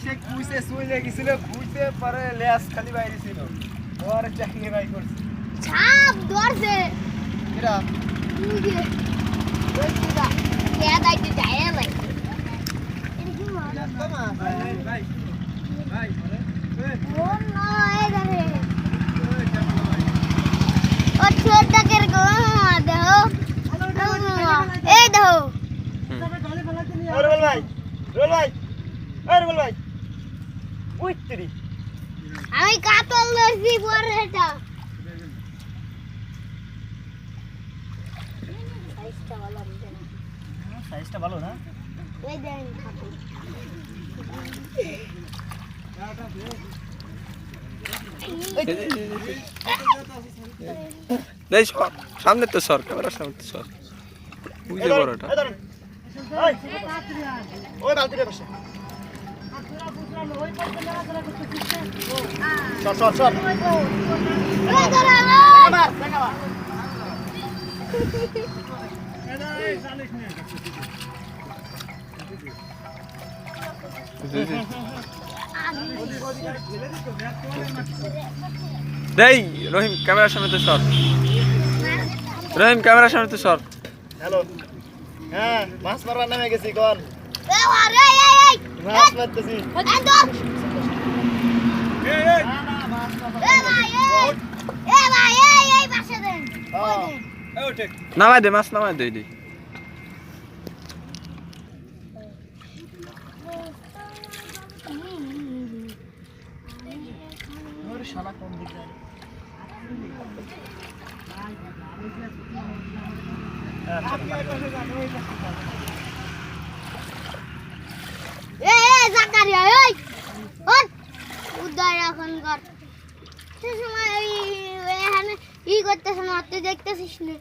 সে কুইছে শুইলে গেছিল কুইতে পরে লেস খালি বাইরে ছিল ওর চাকরি বাই করছে ছাপ ধরছে এরা তুই যে ওইটা কে দাইতে যায় ভাই ভাই ভাই ও না এই ধরে ও ছোটটা কে গো দেখো এই দেখো রোল ভাই রোল ভাই রোল ভাই উইত্রি আমি কাতল ধরছি পরে এটা সাইজটা ভালো না এই দেন কাতল দেই সামনে তো সর ক্যামেরা সামনে তো সর বুঝে বড়টা ওই বালতির পাশে সর সর সর এই ধরো মার দেখা মার দেই রহিম ক্যামেরার সামনে তো সর রহিম ক্যামেরার সামনে তো সর হ্যালো হ্যাঁ মাছ মারবার নামে গেছি কোন এ আরে এই মাছ মারতেছি এই ধর এই এ ভাই এই পাশে দেন ওই দেন নামাই দে মাছ নামাই দে ওর শালা কোন দিকে জাকারিয়া এই ওঠ উদ্ধার এখন কর সে সময় এখানে ই করতেছ না তুই দেখতেছিস না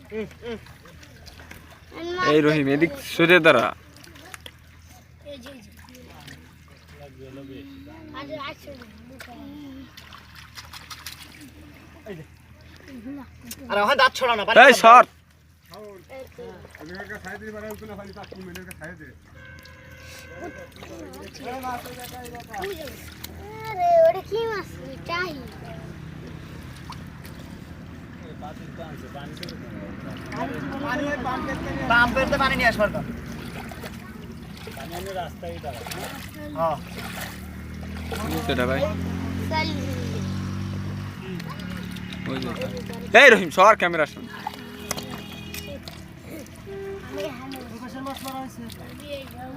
এই রহিম এদিক সরে দাঁড়া আরে ওখানে দাঁত ছড়া না এই সর আরে ওটা কি মাছ চাই পাম্পেতে পানি নিয়ে আসবার কর হ্যাঁ সেটা ভাই চল এই রহিম সর ক্যামেরার সামনে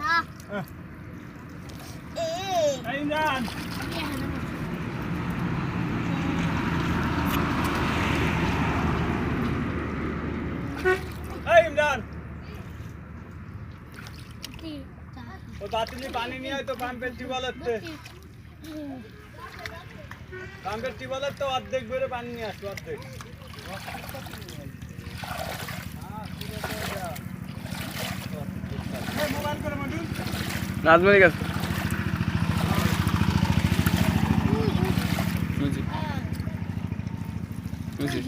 না এই इमरान वो बातनी पानी नहीं आए तो पंपेर टिबल तो अर्धेक बेरे पानी नहीं आसो अर्धेक নাজমনি গেছে বুঝি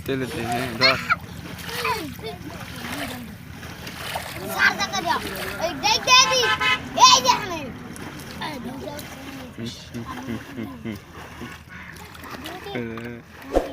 তেলে হ্যাঁ ধর সার জাকারিয়া এই দেখ দেদি এই দেখনে এই